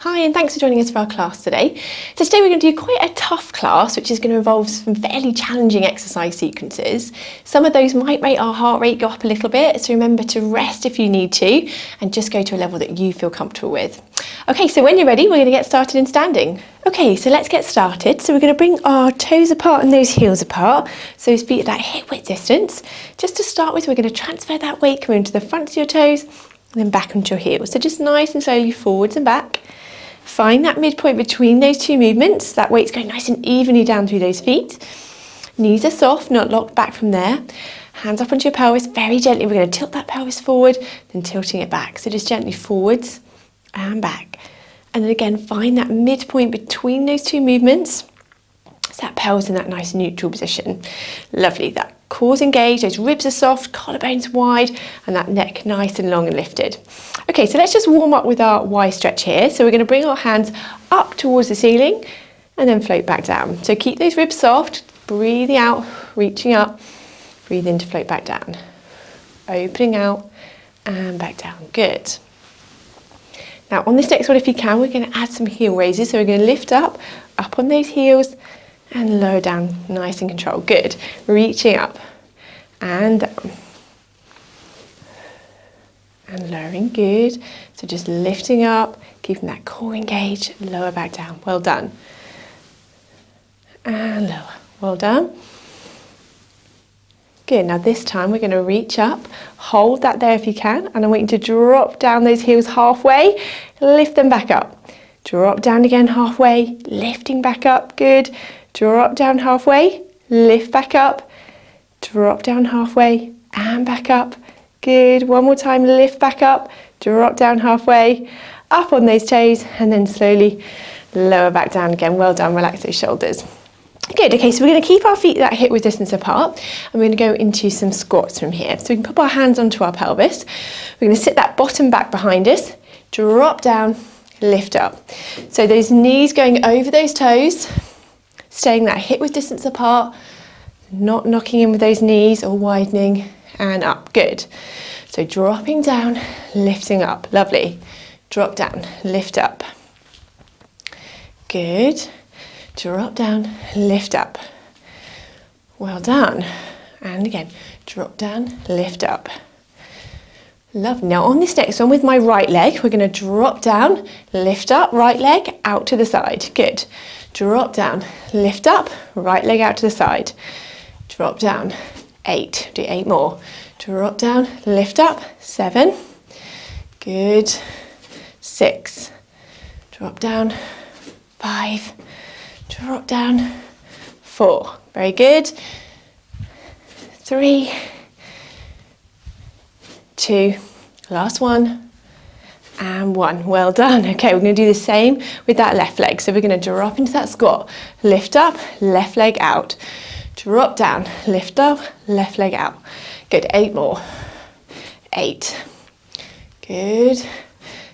Hi, and thanks for joining us for our class today. So today we're going to do quite a tough class, which is going to involve some fairly challenging exercise sequences. Some of those might make our heart rate go up a little bit, so remember to rest if you need to, and just go to a level that you feel comfortable with. Okay, so when you're ready, we're going to get started in standing. Okay, so let's get started. So we're going to bring our toes apart and those heels apart, so those feet at that hip width distance. Just to start with, we're going to transfer that weight coming into the front of your toes, and then back onto your heels. So just nice and slowly forwards and back. Find that midpoint between those two movements. That weight's going nice and evenly down through those feet. Knees are soft, not locked back from there. Hands up onto your pelvis, very gently. We're going to tilt that pelvis forward, then tilting it back. So just gently forwards and back. And then again, find that midpoint between those two movements. So that pelvis in that nice neutral position. Lovely. That core's engaged, those ribs are soft, collarbones wide, and that neck nice and long and lifted. Okay, so let's just warm up with our Y stretch here. So we're going to bring our hands up towards the ceiling and then float back down. So keep those ribs soft, breathing out, reaching up, breathe in to float back down. Opening out and back down. Good. Now on this next one, if you can, we're going to add some heel raises. So we're going to lift up on those heels, and lower down, nice and controlled. Good. Reaching up and down. And lowering, good. So just lifting up, keeping that core engaged, lower back down. Well done. And lower. Well done. Good. Now this time we're going to reach up, hold that there if you can, and I want you to drop down those heels halfway, lift them back up. Drop down again halfway, lifting back up. Good. Drop down halfway, lift back up, drop down halfway and back up. Good. One more time, lift back up, drop down halfway, up on those toes, and then slowly lower back down again. Well done. Relax those shoulders. Good. Okay, so we're going to keep our feet that hip width distance apart, and we're going to go into some squats from here. So we can pop our hands onto our pelvis. We're going to sit that bottom back behind us, drop down, lift up. So those knees going over those toes, staying that hip width distance apart, not knocking in with those knees or widening, and up. Good. So dropping down, lifting up. Lovely. Drop down, lift up. Good. Drop down, lift up. Well done. And again, drop down, lift up. Lovely. Now on this next one with my right leg, we're going to drop down, lift up, right leg out to the side. Good. Drop down, lift up, right leg out to the side. Drop down, 8. Do 8 more. Drop down, lift up, 7. Good. 6. Drop down, 5. Drop down, 4. Very good. 3. 2. Last one. And 1. Well done. Okay, we're going to do the same with that left leg. So we're going to drop into that squat. Lift up, left leg out. Drop down, lift up, left leg out. Good. 8 more. 8. Good.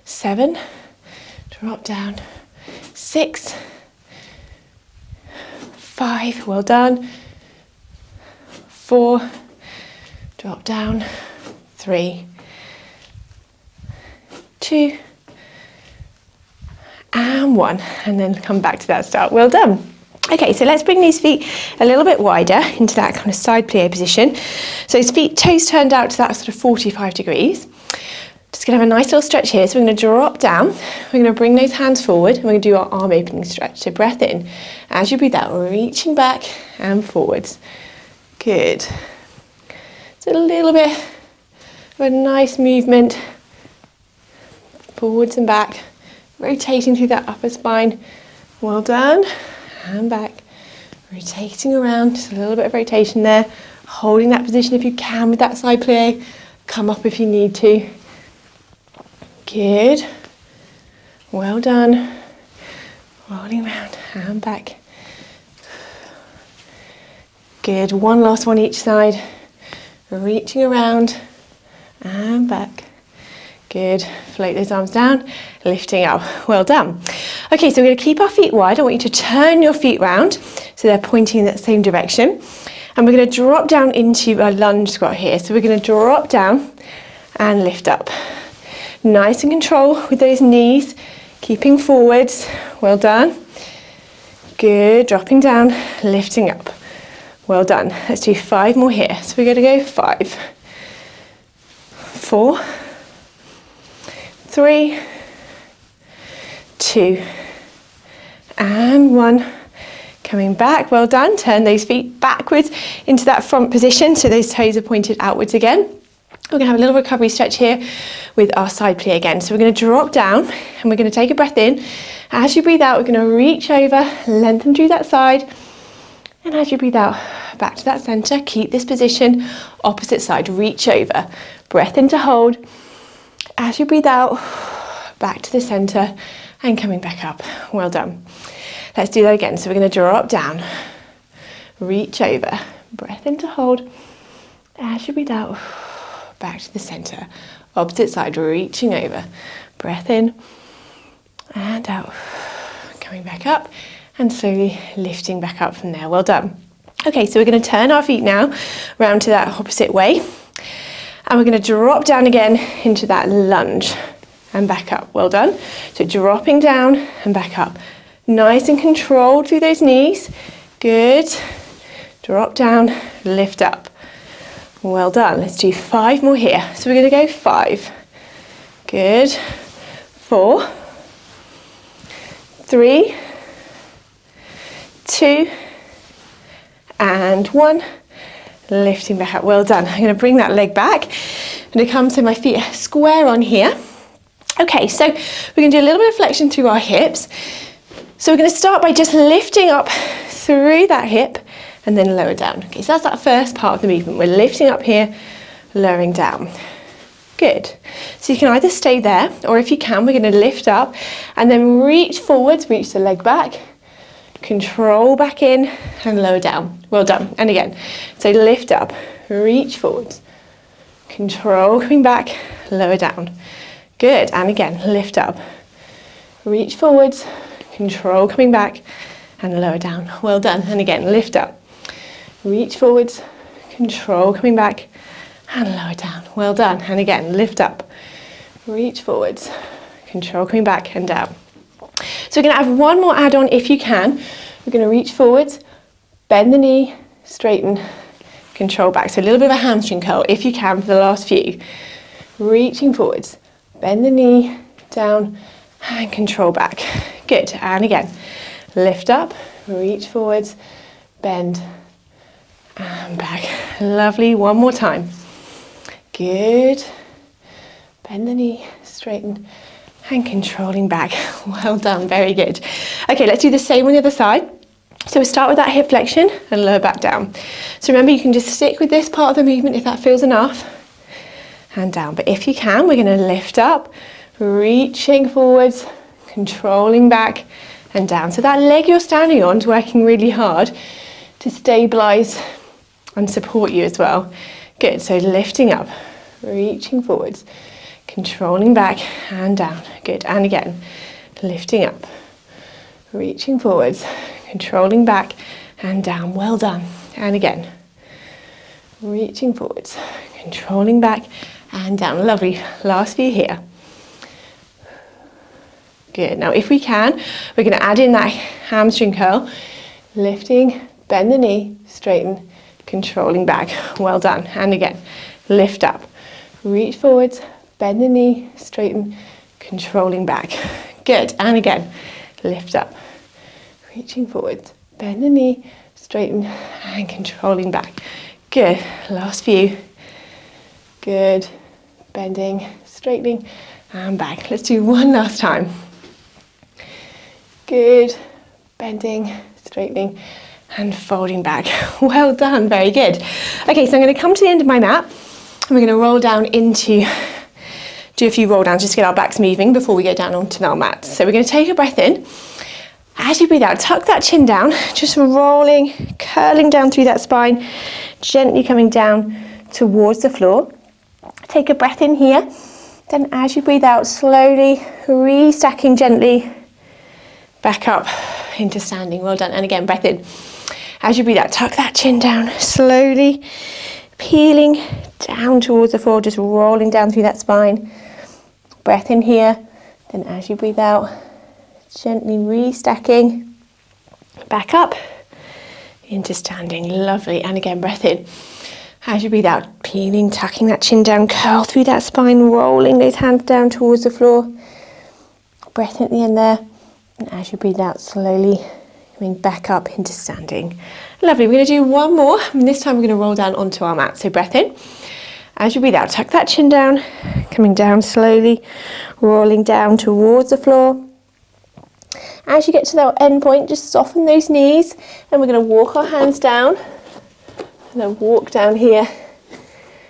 7. Drop down. 6. 5. Well done. 4. Drop down. 3. 2 and 1, and then come back to that start. Well done. Okay, so let's bring these feet a little bit wider into that kind of side plie position. So his feet, toes turned out to that sort of 45 degrees. Just going to have a nice little stretch here. So we're going to drop down. We're going to bring those hands forward, and we're going to do our arm opening stretch. So breath in. As you breathe out, reaching back and forwards. Good. So a little bit of a nice movement. Forwards and back, rotating through that upper spine. Well done. And back, rotating around, just a little bit of rotation there. Holding that position if you can with that side plie. Come up if you need to. Good. Well done. Rolling around and back. Good. One last one each side. Reaching around and back. Good. Float those arms down, lifting up. Well done. Okay, so we're going to keep our feet wide. I want you to turn your feet round so they're pointing in that same direction. And we're going to drop down into a lunge squat here. So we're going to drop down and lift up. Nice and control with those knees Keeping forwards, well done. Good, dropping down, lifting up. Well done. Let's do 5 more here. So we're going to go 5, 4, 3, 2, and 1. Coming back, well done. Turn those feet backwards into that front position so those toes are pointed outwards again. We're going to have a little recovery stretch here with our side plie again. So we're going to drop down and we're going to take a breath in. As you breathe out, we're going to reach over, lengthen through that side. And as you breathe out, back to that center. Keep this position, opposite side, reach over. Breath in to hold. As you breathe out, back to the center and coming back up. Well done. Let's do that again. So we're going to drop down, reach over, breath in to hold. As you breathe out, back to the center, opposite side, reaching over, breath in and out, coming back up and slowly lifting back up from there. Well done. Okay, so we're going to turn our feet now round to that opposite way and we're going to drop down again into that lunge and back up. Well done. So dropping down and back up, nice and controlled through those knees. Good. Drop down, lift up. Well done. Let's do 5 more here. So we're going to go 5. Good. 4, 3, 2, and 1. Lifting back up. Well done. I'm going to bring that leg back. I'm going to come so my feet are square on here. Okay, so we're going to do a little bit of flexion through our hips. So we're going to start by just lifting up through that hip and then lower down. Okay, so that's that first part of the movement. We're lifting up here, lowering down. Good. So you can either stay there, or if you can, we're going to lift up and then reach forwards, reach the leg back, control back in and lower down. Well done. And again, so lift up, reach forwards, control coming back, lower down. Good. And again, lift up, reach forwards, control coming back and lower down. Well done. And again, lift up, reach forwards, control coming back and lower down. Well done. And again, lift up, reach forwards, control coming back and down. So we're going to have one more add-on if you can. We're going to reach forwards, bend the knee, straighten, control back. So a little bit of a hamstring curl if you can for the last few. Reaching forwards, bend the knee, down and control back. Good. And again, lift up, reach forwards, bend and back. Lovely. One more time. Good. Bend the knee, straighten and controlling back. Well done. Very good. Okay, let's do the same on the other side. So we start with that hip flexion and lower back down. So remember, you can just stick with this part of the movement if that feels enough. And down. But if you can, we're going to lift up, reaching forwards, controlling back and down. So that leg you're standing on is working really hard to stabilize and support you as well. Good. So lifting up, reaching forwards, controlling back and down. Good. And again, lifting up, reaching forwards, controlling back and down. Well done. And again, reaching forwards, controlling back and down. Lovely. Last few here. Good. Now if we can, we're going to add in that hamstring curl, lifting, bend the knee, straighten, controlling back. Well done. And again, lift up, reach forwards, bend the knee, straighten, controlling back. Good. And again, lift up, reaching forwards, bend the knee, straighten and controlling back. Good. Last few. Good. Bending, straightening and back. Let's do one last time. Good. Bending, straightening and folding back. Well done. Very good. Okay, so I'm going to come to the end of my mat and we're going to roll down into, do a few roll downs just to get our backs moving before we go down onto our mats. So we're going to take a breath in. As you breathe out, tuck that chin down, just rolling, curling down through that spine, gently coming down towards the floor. Take a breath in here. Then as you breathe out, slowly restacking gently back up into standing. Well done. And again, breath in. As you breathe out, tuck that chin down, slowly peeling down towards the floor, just rolling down through that spine. Breath in here. Then as you breathe out, Gently restacking. Back up into standing. Lovely. And again, breath in. As you breathe out, peeling, tucking that chin down, curl through that spine, rolling those hands down towards the floor. Breath in at the end there. And as you breathe out, slowly coming back up into standing. Lovely. We're going to do one more. And this time we're going to roll down onto our mat. So breath in. As you breathe out, tuck that chin down, coming down slowly, rolling down towards the floor. As you get to that end point, just soften those knees, and we're going to walk our hands down, and then walk down here,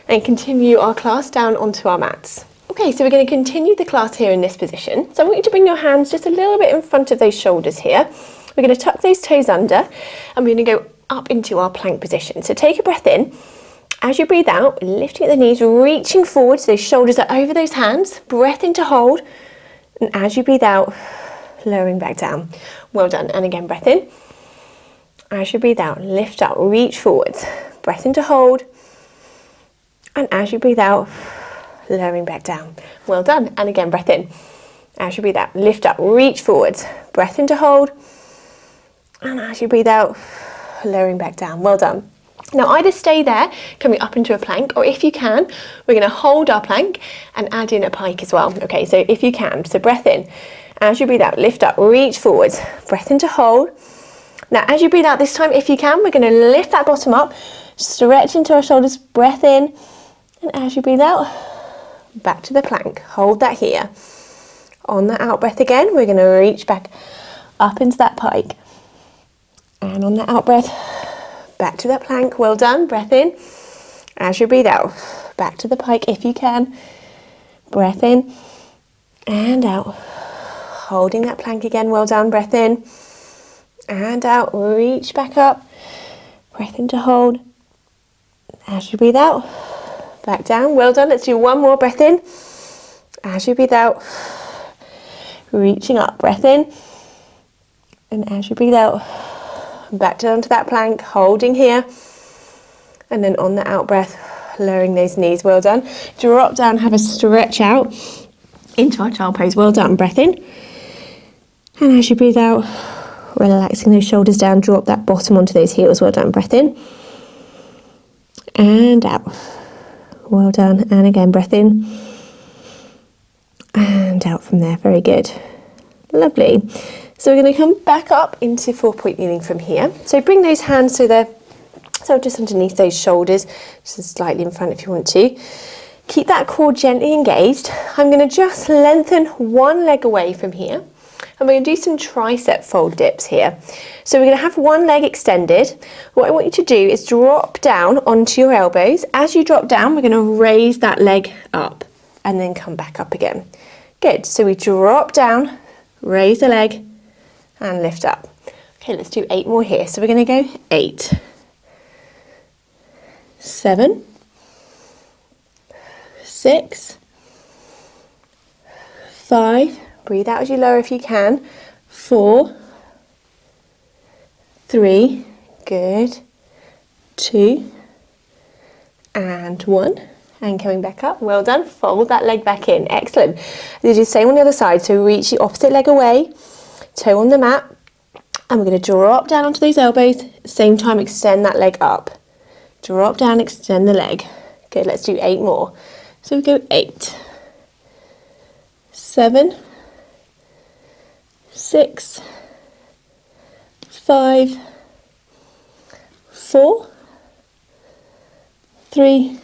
and continue our class down onto our mats. Okay, so we're going to continue the class here in this position. So I want you to bring your hands just a little bit in front of those shoulders here. We're going to tuck those toes under, and we're going to go up into our plank position. So take a breath in. As you breathe out, lifting at the knees, reaching forward so those shoulders are over those hands. Breath in to hold. And as you breathe out, lowering back down. Well done. And again, breath in. As you breathe out, lift up, reach forwards. Breath in to hold. And as you breathe out, lowering back down. Well done. And again, breath in. As you breathe out, lift up, reach forwards. Breath in to hold. And as you breathe out, lowering back down. Well done. Now either stay there, coming up into a plank, or if you can, we're going to hold our plank and add in a pike as well. Okay, so if you can, so breath in. As you breathe out, lift up, reach forwards. Breath in to hold. Now as you breathe out this time, if you can, we're going to lift that bottom up, stretch into our shoulders, breath in. And as you breathe out, back to the plank. Hold that here. On the out breath again, we're going to reach back up into that pike. And on the out breath, back to that plank. Well done. Breath in. As you breathe out, back to the pike if you can. Breath in and out. Holding that plank again. Well done. Breath in and out. Reach back up. Breath in to hold. As you breathe out, back down. Well done. Let's do one more. Breath in. As you breathe out, reaching up. Breath in. And as you breathe out, back down to that plank, holding here. And then on the out breath, lowering those knees. Well done. Drop down, have a stretch out into our child pose. Well done. Breath in. And as you breathe out, relaxing those shoulders down, drop that bottom onto those heels. Well done. Breath in. And out. Well done. And again, breath in. And out from there. Very good. Lovely. So we're going to come back up into 4-point kneeling from here. So bring those hands so they're just underneath those shoulders, just slightly in front if you want to. Keep that core gently engaged. I'm going to just lengthen one leg away from here. And we're going to do some tricep fold dips here. So we're going to have one leg extended. What I want you to do is drop down onto your elbows. As you drop down, we're going to raise that leg up and then come back up again. Good. So we drop down, raise the leg, and lift up. Okay, let's do 8 more here. So we're going to go 8, 7, 6, 5, breathe out as you lower if you can, 4, 3, good, 2, and 1. And coming back up, well done. Fold that leg back in, excellent. Do the same on the other side, so reach the opposite leg away, toe on the mat, and we're going to drop down onto those elbows. At the same time, extend that leg up. Drop down, extend the leg. Good, let's do 8 more. So we go 8, 7, 6, 5, 4, 3,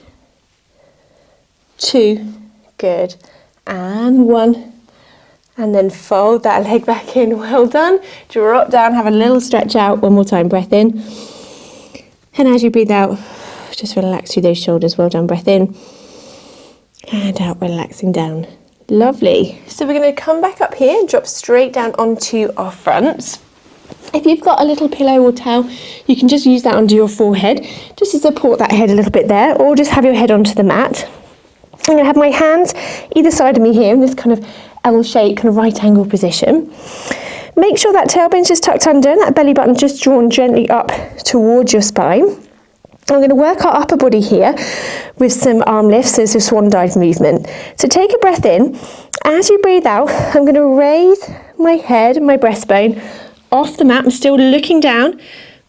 2, good, and 1. And then fold that leg back in. Well done. Drop down, have a little stretch out. One more time, breath in. And as you breathe out, just relax through those shoulders. Well done, breath in. And out, relaxing down. Lovely. So we're going to come back up here and drop straight down onto our fronts. If you've got a little pillow or towel, you can just use that under your forehead, just to support that head a little bit there, or just have your head onto the mat. I'm going to have my hands either side of me here in this kind of L-shaped, kind of right angle position. Make sure that tailbone's just tucked under and that belly button just drawn gently up towards your spine. I'm going to work our upper body here with some arm lifts, so it's a swan dive movement. So take a breath in. As you breathe out, I'm going to raise my head and my breastbone off the mat. I'm still looking down.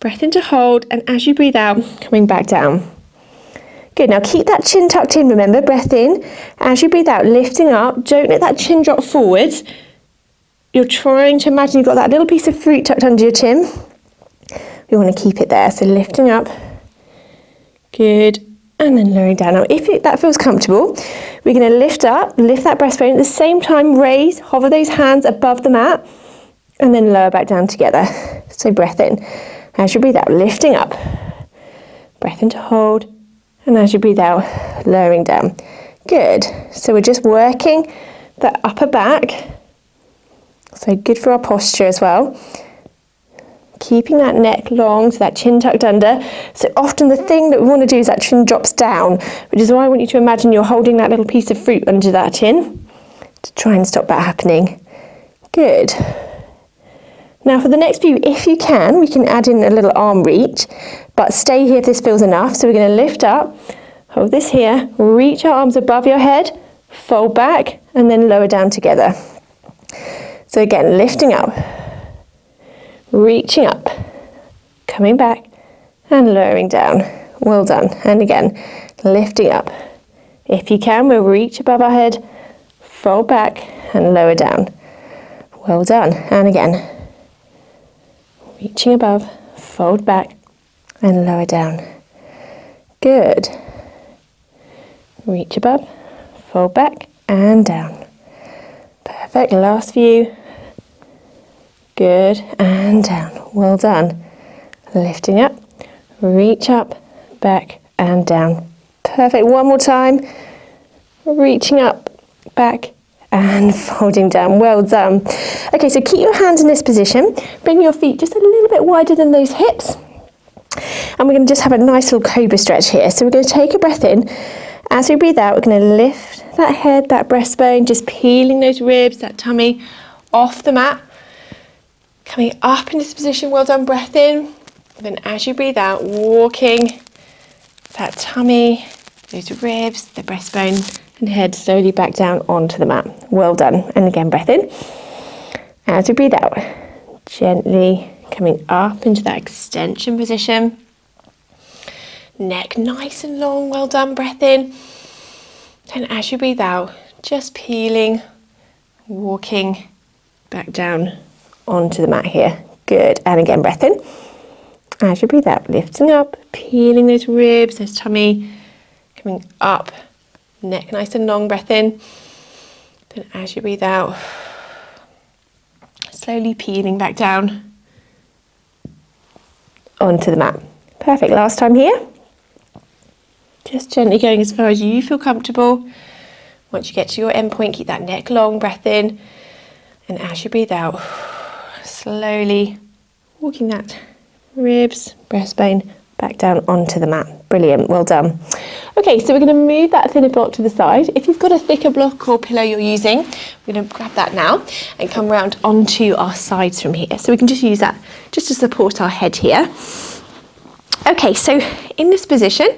Breath in to hold, and as you breathe out, coming back down. Good, now keep that chin tucked in, remember, breath in. As you breathe out, lifting up, don't let that chin drop forwards. You're trying to imagine you've got that little piece of fruit tucked under your chin. We want to keep it there, so lifting up. Good, and then lowering down. Now, if that feels comfortable, we're going to lift up, lift that breastbone, at the same time, raise, hover those hands above the mat, and then lower back down together. So breath in. As you breathe out, lifting up. Breath in to hold. And as you breathe out, lowering down. Good. So we're just working the upper back. So good for our posture as well. Keeping that neck long, so that chin tucked under. So often the thing that we want to do is that chin drops down, which is why I want you to imagine you're holding that little piece of fruit under that chin to try and stop that happening. Good. Now for the next few, if you can, we can add in a little arm reach, but stay here if this feels enough. So we're going to lift up, hold this here, reach our arms above your head, fold back, and then lower down together. So again, lifting up, reaching up, coming back, and lowering down. Well done. And again, lifting up. If you can, we'll reach above our head, fold back, and lower down. Well done. And again, reaching above, fold back, and lower down. Good. Reach above, fold back, and down. Perfect. Last few. Good. And down. Well done. Lifting up, reach up, back, and down. Perfect. One more time. Reaching up, back, and folding down. Well done. Okay, so keep your hands in this position. Bring your feet just a little bit wider than those hips. And we're going to just have a nice little cobra stretch here. So we're going to take a breath in. As we breathe out, we're going to lift that head, that breastbone, just peeling those ribs, that tummy off the mat. Coming up in this position. Well done. Breath in. And then as you breathe out, walking that tummy, those ribs, the breastbone, and head slowly back down onto the mat. Well done. And again, breath in. As we breathe out, gently coming up into that extension position. Neck nice and long. Well done. Breath in. And as you breathe out, just peeling, walking back down onto the mat here. Good. And again, breath in. As you breathe out, lifting up, peeling those ribs, those tummy, coming up. Neck nice and long, breath in. Then as you breathe out, slowly peeling back down onto the mat. Perfect. Last time here. Just gently going as far as you feel comfortable. Once you get to your end point, keep that neck long, breath in. And as you breathe out, slowly walking that ribs, breastbone, back down onto the mat. Brilliant, well done. Okay, so we're going to move that thinner block to the side. If you've got a thicker block or pillow you're using, we're going to grab that now and come around onto our sides from here. So we can just use that just to support our head here. Okay, so in this position,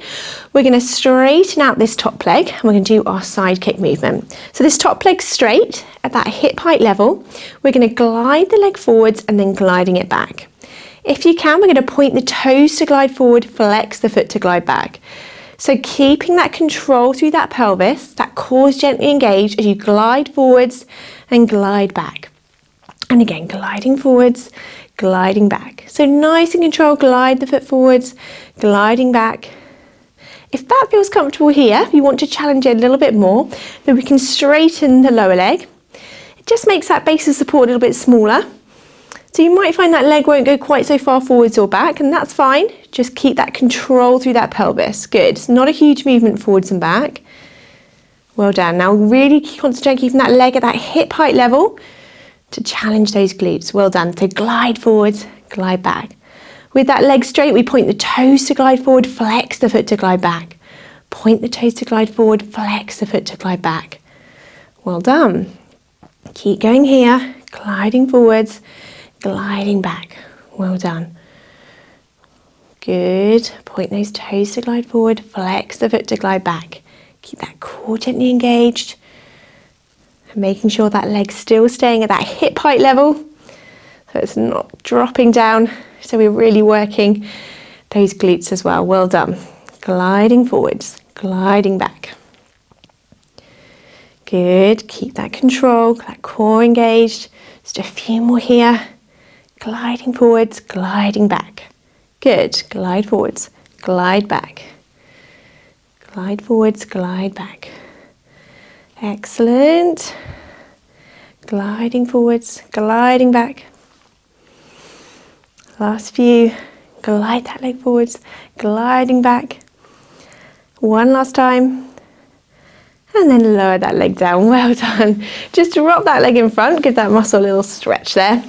we're going to straighten out this top leg and we're going to do our side kick movement. So this top leg straight at that hip height level, we're going to glide the leg forwards and then gliding it back. If you can, we're going to point the toes to glide forward, flex the foot to glide back. So keeping that control through that pelvis, that core is gently engaged as you glide forwards and glide back. And again, gliding forwards, gliding back. So nice and controlled, glide the foot forwards, gliding back. If that feels comfortable here, if you want to challenge it a little bit more, then we can straighten the lower leg. It just makes that base of support a little bit smaller. So you might find that leg won't go quite so far forwards or back, and that's fine. Just keep that control through that pelvis. Good. It's not a huge movement forwards and back. Well done. Now really concentrate on keeping that leg at that hip height level to challenge those glutes. Well done. So glide forwards, glide back. With that leg straight, we point the toes to glide forward, flex the foot to glide back. Point the toes to glide forward, flex the foot to glide back. Well done. Keep going here, gliding forwards, gliding back. Well done. Good. Point those toes to glide forward, flex the foot to glide back. Keep that core gently engaged. And making sure that leg's still staying at that hip height level, so it's not dropping down. So we're really working those glutes as well. Well done. Gliding forwards, gliding back. Good, keep that control, that core engaged. Just a few more here. Gliding forwards, gliding back. Good, glide forwards, glide back. Glide forwards, glide back. Excellent. Gliding forwards, gliding back. Last few. Glide that leg forwards, gliding back. One last time. And then lower that leg down. Well done. Just drop that leg in front, give that muscle a little stretch there.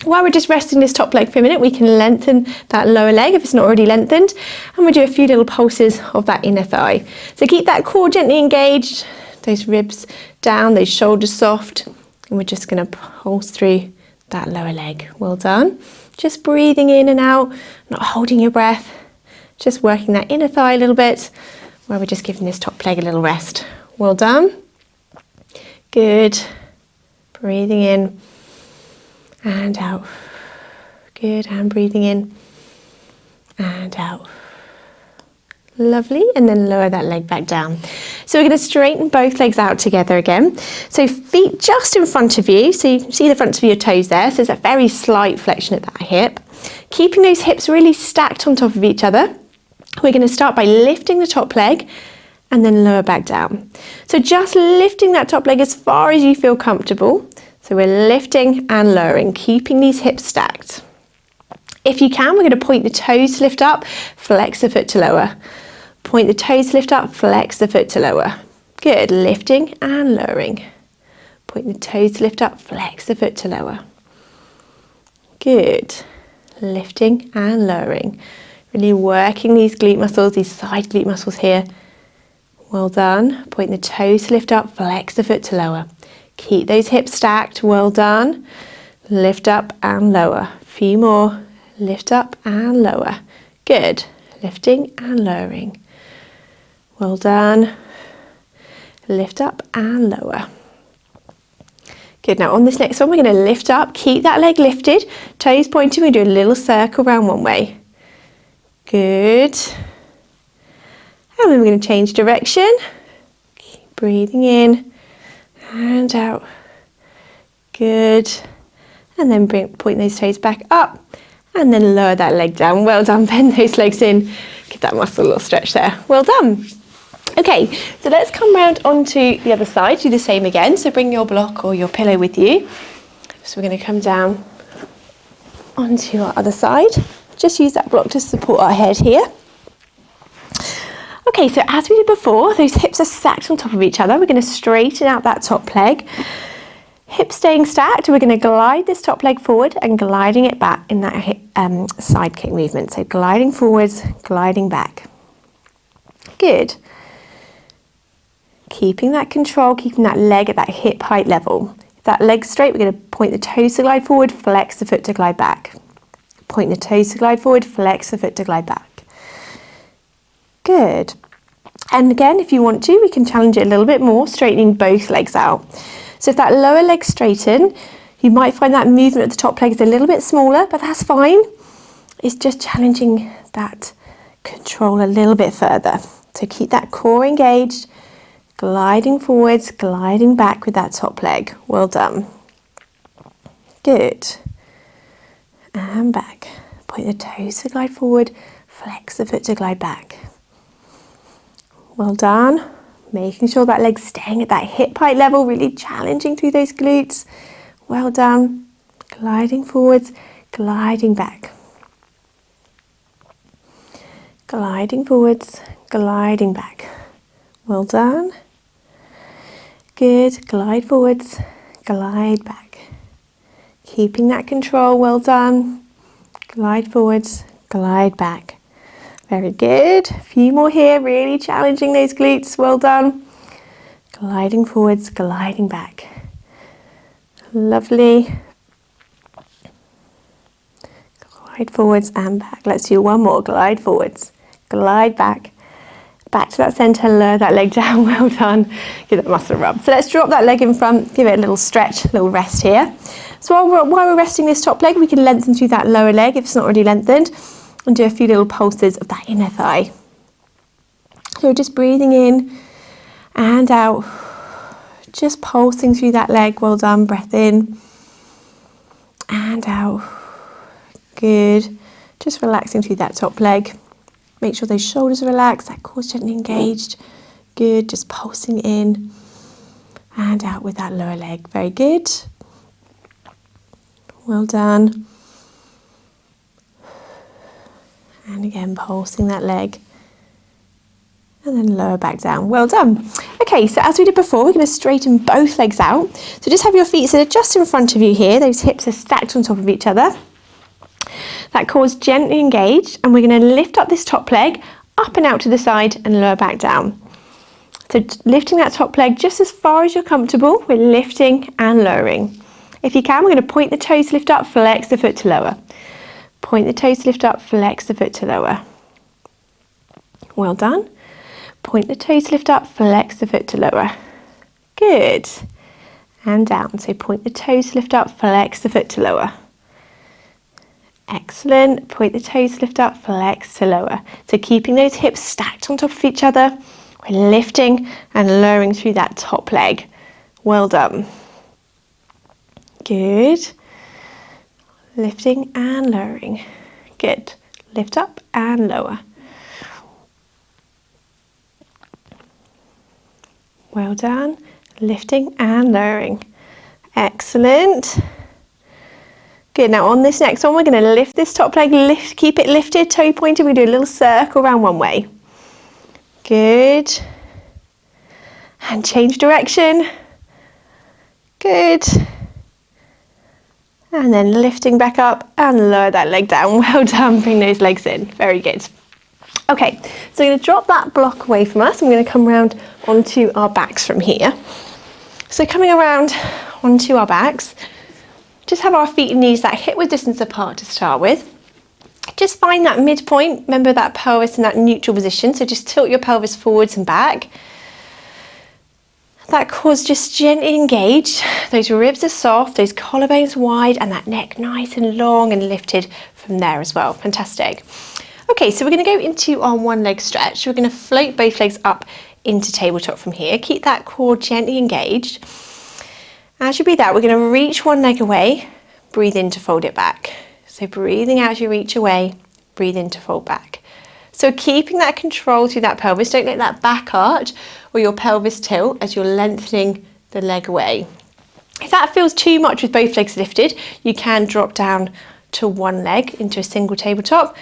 While we're just resting this top leg for a minute, we can lengthen that lower leg if it's not already lengthened. And we'll do a few little pulses of that inner thigh. So keep that core gently engaged, those ribs down, those shoulders soft. And we're just going to pulse through that lower leg. Well done. Just breathing in and out, not holding your breath. Just working that inner thigh a little bit, where we're just giving this top leg a little rest. Well done. Good. Breathing in and out. Good. And breathing in and out. Lovely. And then lower that leg back down. So we're going to straighten both legs out together again. So feet just in front of you. So you can see the fronts of your toes there. So there's a very slight flexion at that hip. Keeping those hips really stacked on top of each other. We're going to start by lifting the top leg and then lower back down. So just lifting that top leg as far as you feel comfortable. So we're lifting and lowering, keeping these hips stacked. If you can, we're going to point the toes to lift up, flex the foot to lower. Point the toes to lift up, flex the foot to lower. Good, lifting and lowering. Point the toes to lift up, flex the foot to lower. Good, lifting and lowering. Really working these glute muscles, these side glute muscles here. Well done. Point the toes to lift up, flex the foot to lower. Keep those hips stacked. Well done. Lift up and lower. A few more. Lift up and lower. Good. Lifting and lowering. Well done. Lift up and lower. Good. Now on this next one, we're going to lift up. Keep that leg lifted. Toes pointing. We do a little circle round one way. Good. And then we're going to change direction. Keep breathing in and out. Good. And then point those toes back up and then lower that leg down. Well done. Bend those legs in. Give that muscle a little stretch there. Well done. Okay, so let's come round onto the other side. Do the same again. So bring your block or your pillow with you. So we're going to come down onto our other side. Just use that block to support our head here. Okay, so as we did before, those hips are stacked on top of each other. We're going to straighten out that top leg. Hips staying stacked. We're going to glide this top leg forward and gliding it back in that hip, side kick movement. So gliding forwards, gliding back. Good. Keeping that control, keeping that leg at that hip height level. If that leg's straight, we're going to point the toes to glide forward, flex the foot to glide back. Point the toes to glide forward, flex the foot to glide back. Good. And again, if you want to, we can challenge it a little bit more, straightening both legs out. So if that lower leg's straighten, you might find that movement at the top leg is a little bit smaller, but that's fine. It's just challenging that control a little bit further. So keep that core engaged, gliding forwards, gliding back with that top leg. Well done. Good. And back. Point the toes to glide forward, flex the foot to glide back. Well done. Making sure that leg's staying at that hip height level, really challenging through those glutes. Well done. Gliding forwards, gliding back. Gliding forwards, gliding back. Well done. Good. Glide forwards, glide back. Keeping that control. Well done. Glide forwards, glide back. Very good. A few more here, really challenging those glutes. Well done. Gliding forwards, gliding back. Lovely. Glide forwards and back. Let's do one more. Glide forwards, glide back. Back to that centre, lower that leg down, well done. Give that muscle a rub. So let's drop that leg in front, give it a little stretch, a little rest here. So while we're resting this top leg, we can lengthen through that lower leg if it's not already lengthened, and do a few little pulses of that inner thigh. So we're just breathing in and out, just pulsing through that leg, well done. Breath in and out, good. Just relaxing through that top leg. Make sure those shoulders are relaxed, that core's gently engaged. Good, just pulsing in and out with that lower leg. Very good. Well done. And again, pulsing that leg. And then lower back down. Well done. Okay, so as we did before, we're going to straighten both legs out. So just have your feet so just in front of you here. Those hips are stacked on top of each other. That core's gently engaged, and we're going to lift up this top leg, up and out to the side and lower back down. So lifting that top leg just as far as you're comfortable, we're lifting and lowering. If you can, we're going to point the toes to lift up, flex the foot to lower. Point the toes to lift up, flex the foot to lower. Well done. Point the toes to lift up, flex the foot to lower. Good. And down. So point the toes to lift up, flex the foot to lower. Excellent. Point the toes to lift up, flex to lower. So keeping those hips stacked on top of each other, we're lifting and lowering through that top leg. Well done. Good. Lifting and lowering. Good. Lift up and lower. Well done. Lifting and lowering. Excellent. Good, now on this next one, we're going to lift this top leg, keep it lifted, toe pointed. We do a little circle around one way. Good. And change direction. Good. And then lifting back up and lower that leg down. Well done, bring those legs in. Very good. Okay, so we're going to drop that block away from us. I'm going to come around onto our backs from here. So coming around onto our backs, just have our feet and knees that hip-width distance apart to start with. Just find that midpoint, remember that pelvis in that neutral position, so just tilt your pelvis forwards and back. That core's just gently engaged, those ribs are soft, those collarbones wide, and that neck nice and long and lifted from there as well. Fantastic. Okay, so we're going to go into our one leg stretch. We're going to float both legs up into tabletop from here. Keep that core gently engaged. As you breathe out, we're going to reach one leg away, breathe in to fold it back. So breathing out as you reach away, breathe in to fold back. So keeping that control through that pelvis, don't let that back arch or your pelvis tilt as you're lengthening the leg away. If that feels too much with both legs lifted, you can drop down to one leg into a single tabletop.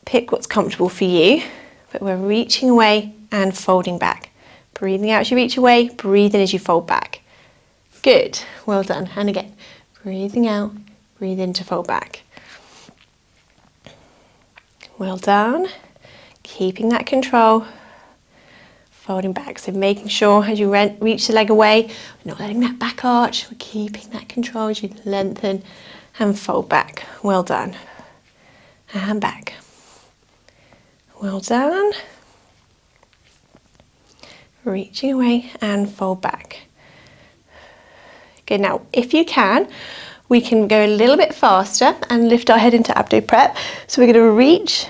Pick what's comfortable for you, but we're reaching away and folding back. Breathing out as you reach away, breathe in as you fold back. Good, well done. And again, breathing out, breathe in to fold back. Well done. Keeping that control, folding back. So making sure as you reach the leg away, we're not letting that back arch, we're keeping that control as you lengthen and fold back. Well done. And back. Well done. Reaching away and fold back. Good, now if you can, we can go a little bit faster and lift our head into abdo prep. So we're going to reach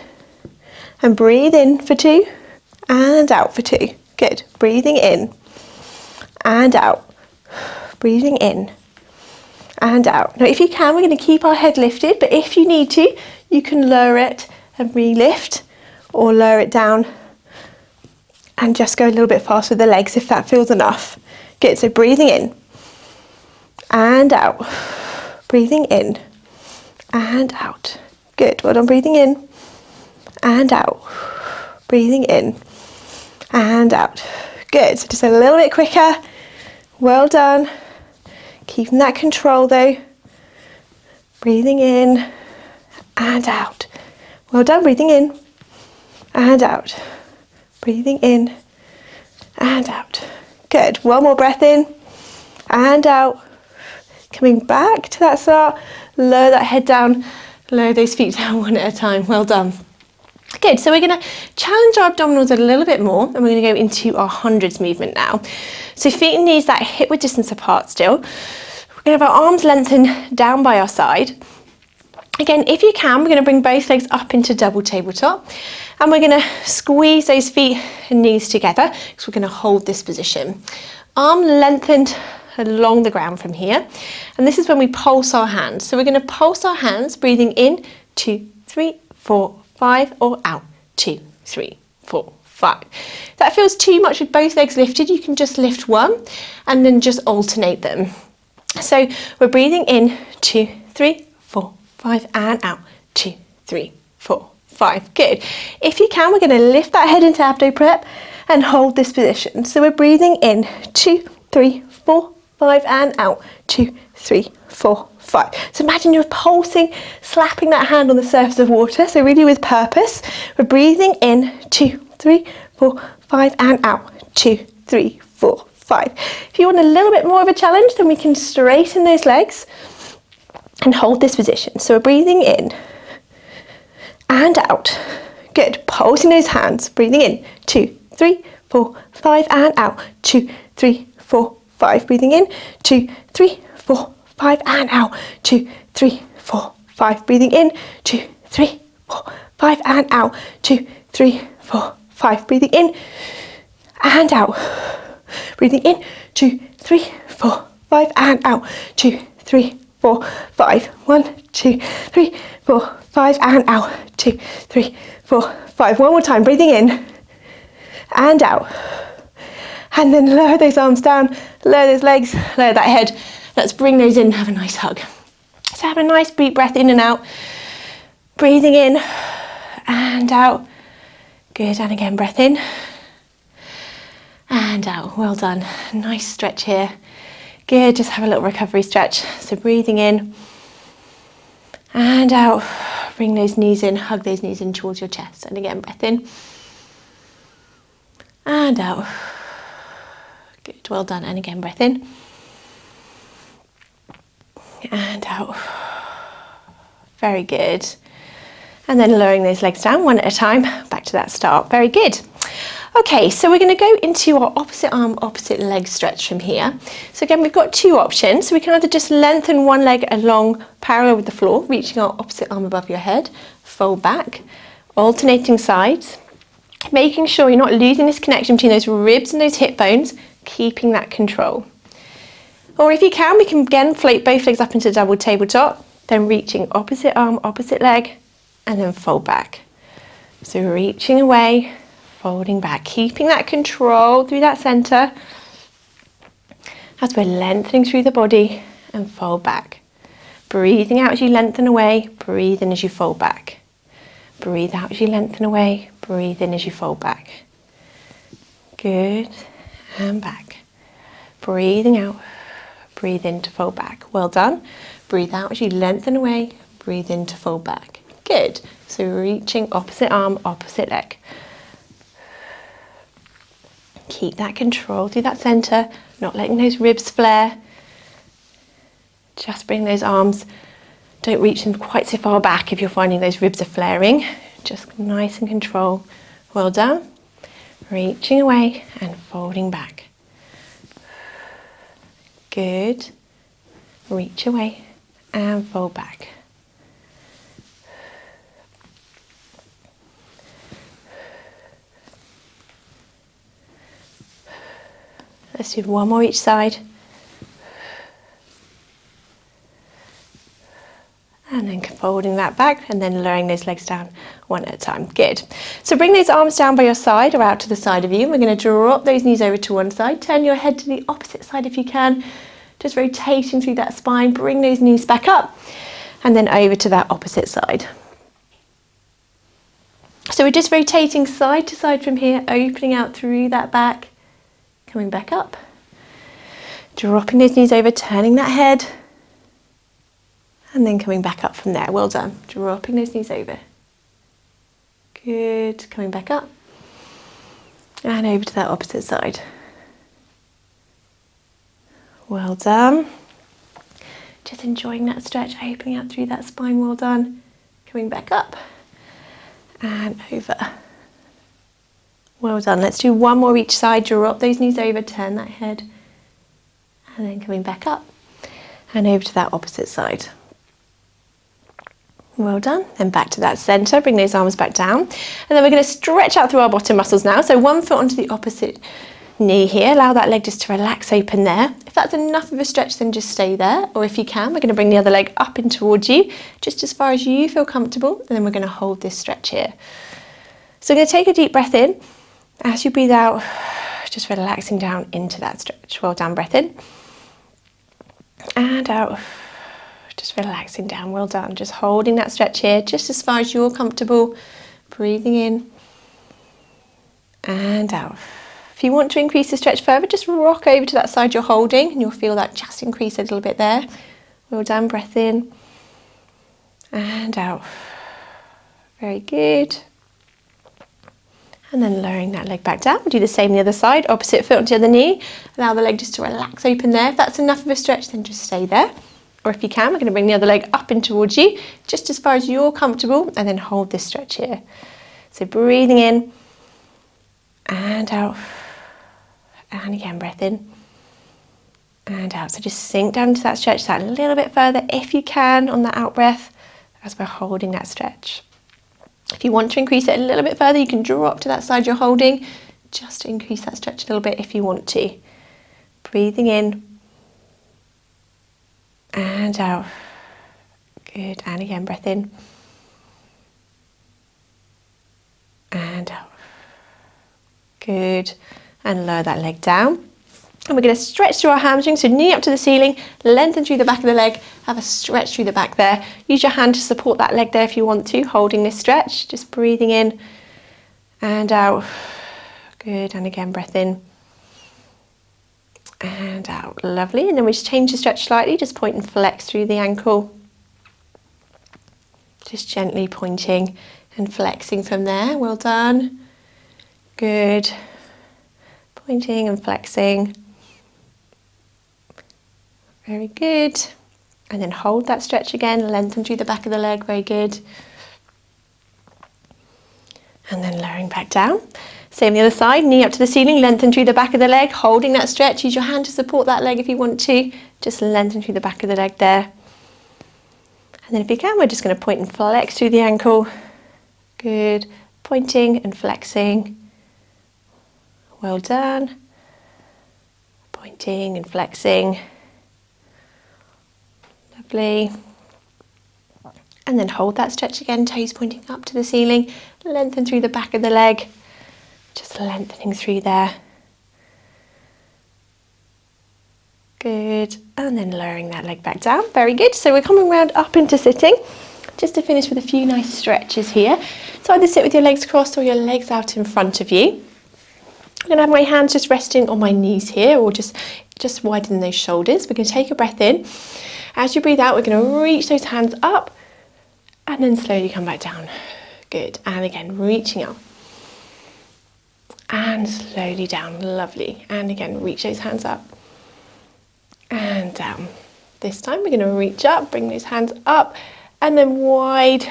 and breathe in for 2 and out for 2. Good, breathing in and out, breathing in and out. Now if you can, we're going to keep our head lifted, but if you need to, you can lower it and re-lift, or lower it down and just go a little bit faster with the legs if that feels enough. Good, so breathing in and out, breathing in and out. Good, well done, breathing in and out, breathing in and out. Good, so just a little bit quicker. Well done. Keeping that control though. Breathing in and out. Well done, breathing in and out. Breathing in and out. Good, one more breath in and out. Coming back to that start, lower that head down, lower those feet down one at a time. Well done. Good, so we're going to challenge our abdominals a little bit more, and we're going to go into our hundreds movement now. So feet and knees that hip width distance apart still. We're going to have our arms lengthened down by our side. Again, if you can, we're going to bring both legs up into double tabletop, and we're going to squeeze those feet and knees together because we're going to hold this position. Arm lengthened along the ground from here, and this is when we pulse our hands. So we're going to pulse our hands, breathing in, 2, 3, 4, 5, or out, 2, 3, 4, 5. If that feels too much with both legs lifted, you can just lift one and then just alternate them. So we're breathing in, 2, 3, 4, 5, and out, 2, 3, 4, 5. Good. If you can, we're going to lift that head into abdo prep and hold this position. So we're breathing in, 2, 3, 4, 5, and out, 2, 3, 4, 5. So imagine you're pulsing, slapping that hand on the surface of water. So really with purpose. We're breathing in, 2, 3, 4, 5, and out, 2, 3, 4, 5. If you want a little bit more of a challenge, then we can straighten those legs and hold this position. So we're breathing in and out. Good. Pulsing those hands. Breathing in, 2, 3, 4, 5, and out, 2, 3, 4, 5. Breathing in, 2, 3, 4, 5, and out, 2, 3, 4, 5. Breathing in, 2, 3, 4, 5, and out, 2, 3, 4, 5. Breathing in and out. Breathing in, 2, 3, 4, 5, and out, 2, 3, 4, 5. 1, 2, 3, 4, 5, and out, 2, 3, 4, 5. One more time. Breathing in and out. And then lower those arms down, lower those legs, lower that head. Let's bring those in, have a nice hug. So have a nice deep breath in and out. Breathing in and out. Good, and again, breath in and out. Well done. Nice stretch here. Good, just have a little recovery stretch. So breathing in and out. Bring those knees in, hug those knees in towards your chest. And again, breath in and out. Good, well done. And again, breath in and out. Very good. And then lowering those legs down one at a time, back to that start. Very good. Okay, so we're going to go into our opposite arm, opposite leg stretch from here. So again, we've got two options. So we can either just lengthen one leg along parallel with the floor, reaching our opposite arm above your head, fold back, alternating sides, making sure you're not losing this connection between those ribs and those hip bones, keeping that control. Or if you can, we can again float both legs up into double tabletop, then reaching opposite arm, opposite leg, and then fold back. So reaching away, folding back, keeping that control through that center as we're lengthening through the body and fold back. Breathing out as you lengthen away, breathe in as you fold back. Breathe out as you lengthen away, breathe in as you fold back. Good, and back. Breathing out, breathe in to fold back. Well done. Breathe out as you lengthen away, breathe in to fold back. Good. So reaching opposite arm, opposite leg. Keep that control through that center, not letting those ribs flare. Just bring those arms, don't reach them quite so far back if you're finding those ribs are flaring. Just nice and control. Well done. Reaching away and folding back. Good. Reach away and fold back. Let's do one more each side. And then folding that back and then lowering those legs down one at a time. Good. So bring those arms down by your side or out to the side of you. We're going to drop those knees over to one side. Turn your head to the opposite side if you can. Just rotating through that spine. Bring those knees back up and then over to that opposite side. So we're just rotating side to side from here, opening out through that back, coming back up. Dropping those knees over, turning that head. And then coming back up from there. Well done. Dropping those knees over. Good. Coming back up. And over to that opposite side. Well done. Just enjoying that stretch, opening out through that spine. Well done. Coming back up. and over. Well done. Let's do one more each side. Drop those knees over, turn that head, and then coming back up and over to that opposite side. Well done. Then back to that centre, bring those arms back down. And then we're going to stretch out through our bottom muscles now. So one foot onto the opposite knee here. Allow that leg just to relax open there. If that's enough of a stretch, then just stay there. Or if you can, we're going to bring the other leg up and towards you, just as far as you feel comfortable. And then we're going to hold this stretch here. So we're going to take a deep breath in. As you breathe out, just relaxing down into that stretch. Well done. Breath in. And out. Just relaxing down, well done. Just holding that stretch here, just as far as you're comfortable. Breathing in and out. If you want to increase the stretch further, just rock over to that side you're holding and you'll feel that just increase a little bit there. Well done, breath in and out. Very good. And then lowering that leg back down. We'll do the same on the other side, opposite foot onto the other knee. Allow the leg just to relax open there. If that's enough of a stretch, then just stay there. Or if you can, we're going to bring the other leg up and towards you, just as far as you're comfortable, and then hold this stretch here. So breathing in and out, and again, breath in and out. So just sink down to that stretch that a little bit further if you can on that out breath as we're holding that stretch. If you want to increase it a little bit further, you can drop to that side you're holding, just to increase that stretch a little bit if you want to. Breathing in and out. Good. And again, breath in and out. Good. And lower that leg down. And we're going to stretch through our hamstrings, so knee up to the ceiling, lengthen through the back of the leg, have a stretch through the back there. Use your hand to support that leg there if you want to, holding this stretch. Just breathing in and out. Good. And again, breath in and out. Lovely. And then we just change the stretch slightly, just point and flex through the ankle. Just gently pointing and flexing from there. Well done. Good. Pointing and flexing. Very good. And then hold that stretch again, lengthen through the back of the leg. Very good. And then lowering back down. Same the other side, knee up to the ceiling, lengthen through the back of the leg, holding that stretch. Use your hand to support that leg if you want to. Just lengthen through the back of the leg there. And then if you can, we're just going to point and flex through the ankle. Good. Pointing and flexing. Well done. Pointing and flexing. Lovely. And then hold that stretch again, toes pointing up to the ceiling. Lengthen through the back of the leg. Just lengthening through there. Good. And then lowering that leg back down. Very good. So we're coming round up into sitting. Just to finish with a few nice stretches here. So either sit with your legs crossed or your legs out in front of you. I'm going to have my hands just resting on my knees here, or just widen those shoulders. We're going to take a breath in. As you breathe out, we're going to reach those hands up and then slowly come back down. Good. And again, reaching up. And slowly down. Lovely. And again, reach those hands up and down. This time we're going to reach up, bring those hands up, and then wide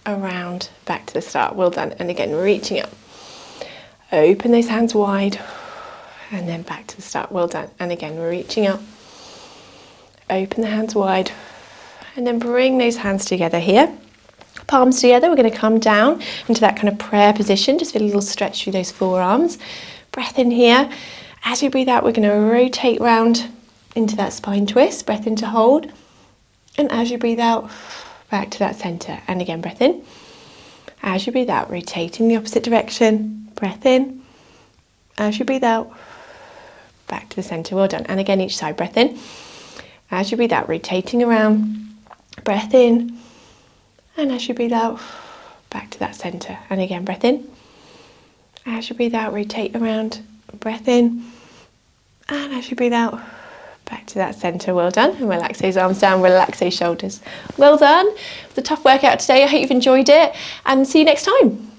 around back to the start. Well done. And again, reaching up. Open those hands wide and then back to the start. Well done. And again, reaching up. Open the hands wide and then bring those hands together here. Palms together. We're going to come down into that kind of prayer position. Just feel a little stretch through those forearms. Breath in here. As we breathe out, we're going to rotate round into that spine twist. Breath in to hold. And as you breathe out, back to that center. And again, breath in. As you breathe out, rotating the opposite direction. Breath in. As you breathe out, back to the center. Well done. And again, each side. Breath in. As you breathe out, rotating around. Breath in. And as you breathe out, back to that center. And again, breath in. As you breathe out, rotate around. Breath in. And as you breathe out, back to that center. Well done. And relax those arms down, relax those shoulders. Well done. It was a tough workout today. I hope you've enjoyed it. And see you next time.